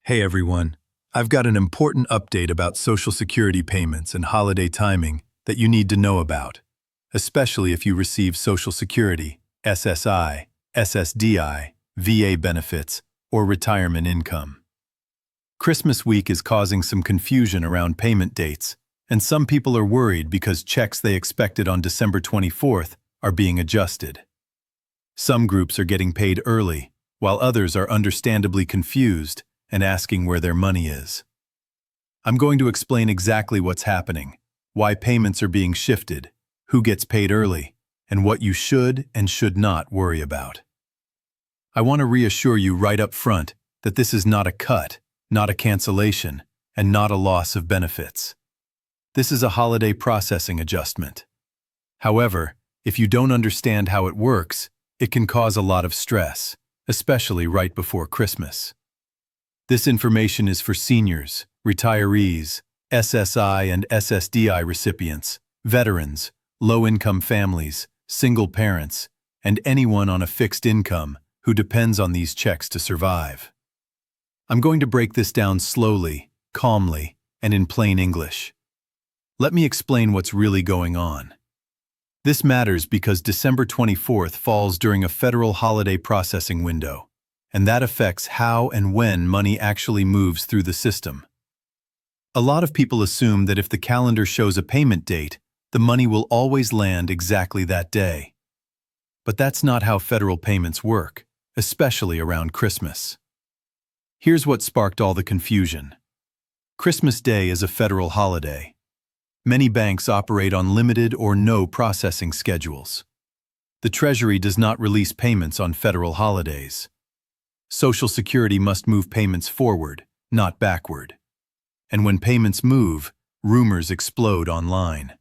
Hey everyone, I've got an important update about Social Security payments and holiday timing that you need to know about, especially if you receive Social Security, SSI, SSDI, VA benefits, or retirement income. Christmas week is causing some confusion around payment dates, and some people are worried because checks they expected on December 24th are being adjusted. Some groups are getting paid early, while others are understandably confused and asking where their money is. I'm going to explain exactly what's happening, why payments are being shifted, who gets paid early, and what you should and should not worry about. I want to reassure you right up front that this is not a cut, not a cancellation, and not a loss of benefits. This is a holiday processing adjustment. However, if you don't understand how it works, it can cause a lot of stress, especially right before Christmas. This information is for seniors, retirees, SSI and SSDI recipients, veterans, low-income families, single parents, and anyone on a fixed income who depends on these checks to survive. I'm going to break this down slowly, calmly, and in plain English. Let me explain what's really going on. This matters because December 24th falls during a federal holiday processing window, and that affects how and when money actually moves through the system. A lot of people assume that if the calendar shows a payment date, the money will always land exactly that day. But that's not how federal payments work, especially around Christmas. Here's what sparked all the confusion. Christmas Day is a federal holiday. Many banks operate on limited or no processing schedules. The Treasury does not release payments on federal holidays. Social Security must move payments forward, not backward. And when payments move, rumors explode online.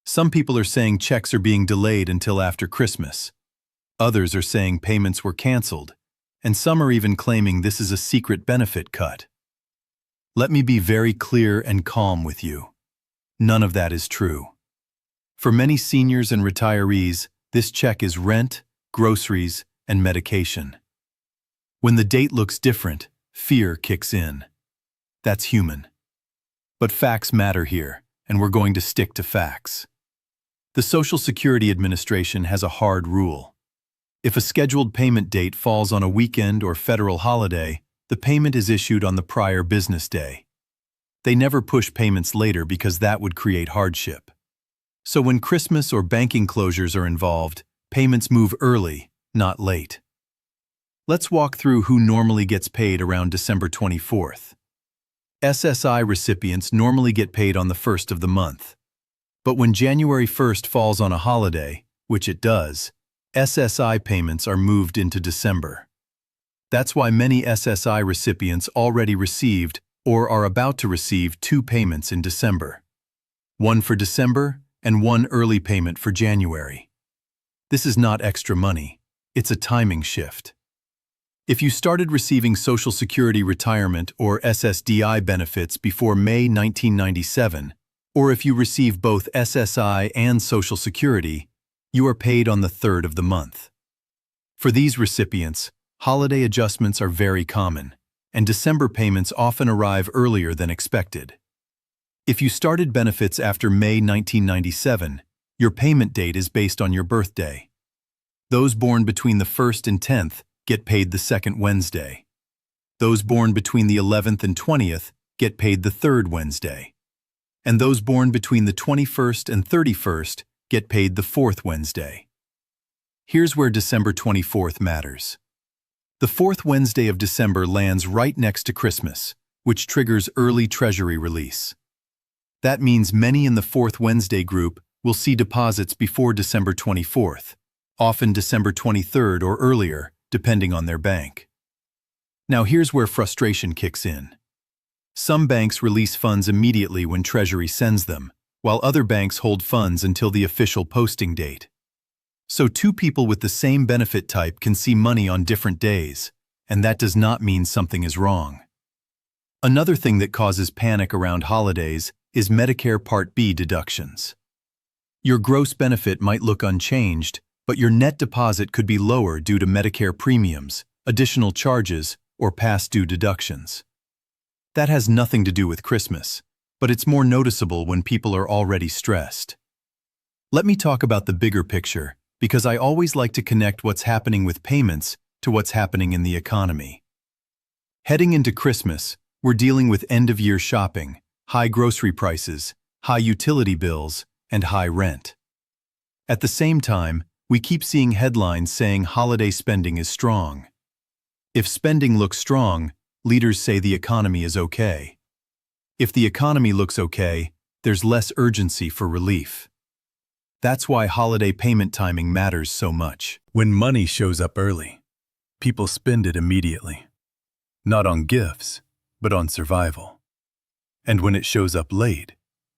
Some people are saying checks are being delayed until after Christmas. Others are saying payments were canceled, and some are even claiming this is a secret benefit cut. Let me be very clear and calm with you. None of that is true. For many seniors and retirees, this check is rent, groceries, and medication. When the date looks different, fear kicks in. That's human. But facts matter here, and we're going to stick to facts. The Social Security Administration has a hard rule. If a scheduled payment date falls on a weekend or federal holiday, the payment is issued on the prior business day. They never push payments later because that would create hardship. So when Christmas or banking closures are involved, payments move early, not late. Let's walk through who normally gets paid around December 24th. SSI recipients normally get paid on the 1st of the month. But when January 1st falls on a holiday, which it does, SSI payments are moved into December. That's why many SSI recipients already received or are about to receive 2 payments in December. One for December and one early payment for January. This is not extra money, it's a timing shift. If you started receiving Social Security retirement or SSDI benefits before May 1997, or if you receive both SSI and Social Security, you are paid on the 3rd of the month. For these recipients, holiday adjustments are very common, and December payments often arrive earlier than expected. If you started benefits after May 1997, your payment date is based on your birthday. Those born between the 1st and 10th get paid the 2nd Wednesday. Those born between the 11th and 20th get paid the 3rd Wednesday. And those born between the 21st and 31st get paid the 4th Wednesday. Here's where December 24th matters. The 4th Wednesday of December lands right next to Christmas, which triggers early Treasury release. That means many in the 4th Wednesday group will see deposits before December 24th, often December 23rd or earlier, depending on their bank. Now here's where frustration kicks in. Some banks release funds immediately when Treasury sends them, while other banks hold funds until the official posting date. So 2 people with the same benefit type can see money on different days, and that does not mean something is wrong. Another thing that causes panic around holidays is Medicare Part B deductions. Your gross benefit might look unchanged, but your net deposit could be lower due to Medicare premiums, additional charges, or past due deductions. That has nothing to do with Christmas, but it's more noticeable when people are already stressed. Let me talk about the bigger picture, because I always like to connect what's happening with payments to what's happening in the economy. Heading into Christmas, we're dealing with end-of-year shopping, high grocery prices, high utility bills, and high rent. At the same time, we keep seeing headlines saying holiday spending is strong. If spending looks strong, leaders say the economy is okay. If the economy looks okay, there's less urgency for relief. That's why holiday payment timing matters so much. When money shows up early, people spend it immediately. Not on gifts, but on survival. And when it shows up late,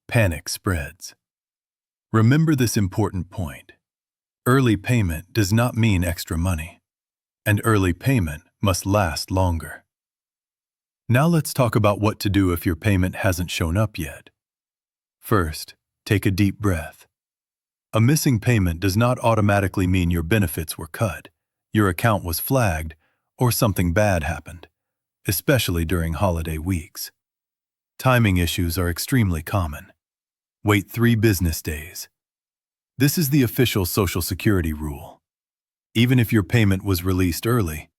panic spreads. Remember this important point. Early payment does not mean extra money, and early payment must last longer. Now let's talk about what to do if your payment hasn't shown up yet. First, take a deep breath. A missing payment does not automatically mean your benefits were cut, your account was flagged, or something bad happened, especially during holiday weeks. Timing issues are extremely common. Wait 3 business days. This is the official Social Security rule. Even if your payment was released early,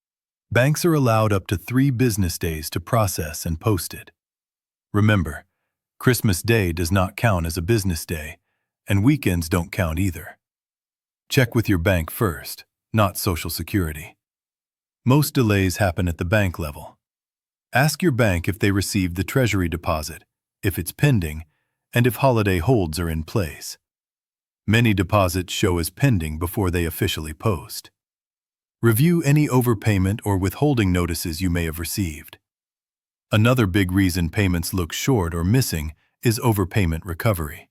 banks are allowed up to 3 business days to process and post it. Remember, Christmas Day does not count as a business day, and weekends don't count either. Check with your bank first, not Social Security. Most delays happen at the bank level. Ask your bank if they received the Treasury deposit, if it's pending, and if holiday holds are in place. Many deposits show as pending before they officially post. Review any overpayment or withholding notices you may have received. Another big reason payments look short or missing is overpayment recovery.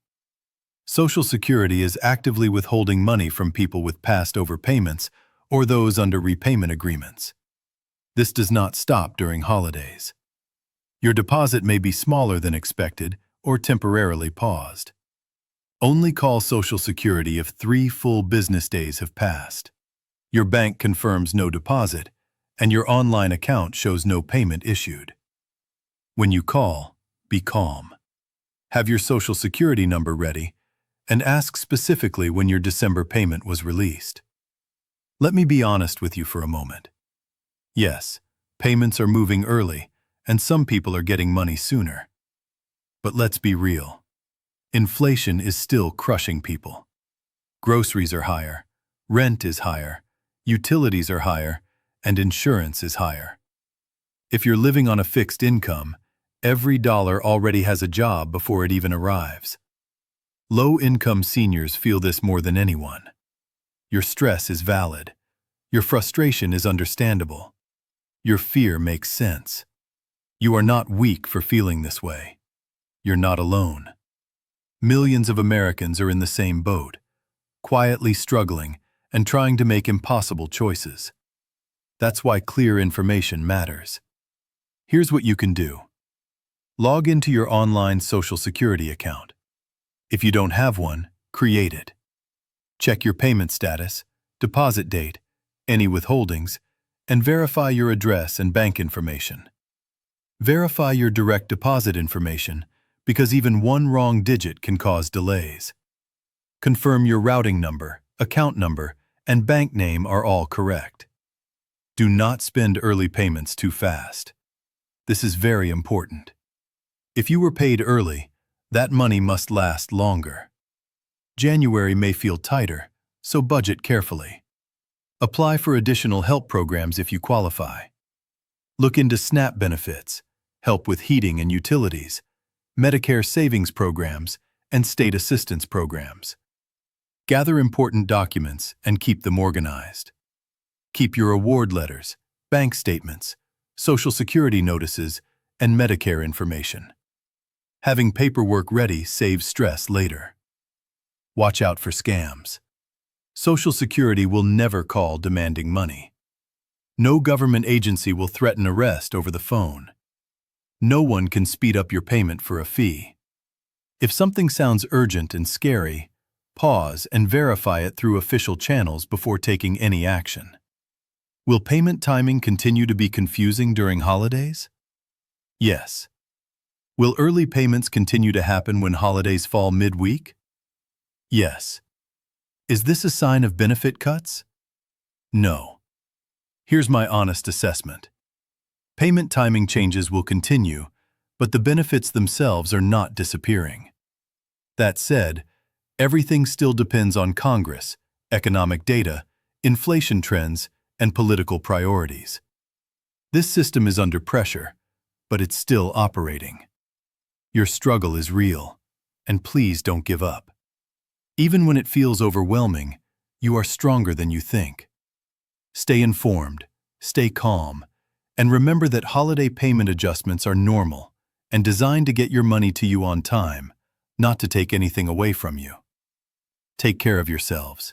Social Security is actively withholding money from people with past overpayments or those under repayment agreements. This does not stop during holidays. Your deposit may be smaller than expected or temporarily paused. Only call Social Security if 3 full business days have passed. Your bank confirms no deposit, and your online account shows no payment issued. When you call, be calm. Have your Social Security number ready, and ask specifically when your December payment was released. Let me be honest with you for a moment. Yes, payments are moving early, and some people are getting money sooner. But let's be real. Inflation is still crushing people. Groceries are higher, rent is higher, utilities are higher, and insurance is higher. If you're living on a fixed income, every dollar already has a job before it even arrives. Low-income seniors feel this more than anyone. Your stress is valid. Your frustration is understandable. Your fear makes sense. You are not weak for feeling this way. You're not alone. Millions of Americans are in the same boat, quietly struggling and trying to make impossible choices. That's why clear information matters. Here's what you can do. Log into your online Social Security account. If you don't have one, create it. Check your payment status, deposit date, any withholdings, and verify your address and bank information. Verify your direct deposit information because even one wrong digit can cause delays. Confirm your routing number, account number, and bank name are all correct. Do not spend early payments too fast. This is very important. If you were paid early, that money must last longer. January may feel tighter, so budget carefully. Apply for additional help programs if you qualify. Look into SNAP benefits, help with heating and utilities, Medicare savings programs, and state assistance programs. Gather important documents and keep them organized. Keep your award letters, bank statements, Social Security notices, and Medicare information. Having paperwork ready saves stress later. Watch out for scams. Social Security will never call demanding money. No government agency will threaten arrest over the phone. No one can speed up your payment for a fee. If something sounds urgent and scary, pause and verify it through official channels before taking any action. Will payment timing continue to be confusing during holidays? Yes, Will early payments continue to happen when holidays fall midweek? Yes. Is this a sign of benefit cuts? No. Here's my honest assessment. Payment timing changes will continue, but the benefits themselves are not disappearing. That said, everything still depends on Congress, economic data, inflation trends, and political priorities. This system is under pressure, but it's still operating. Your struggle is real, and please don't give up. Even when it feels overwhelming, you are stronger than you think. Stay informed, stay calm, and remember that holiday payment adjustments are normal and designed to get your money to you on time, not to take anything away from you. Take care of yourselves.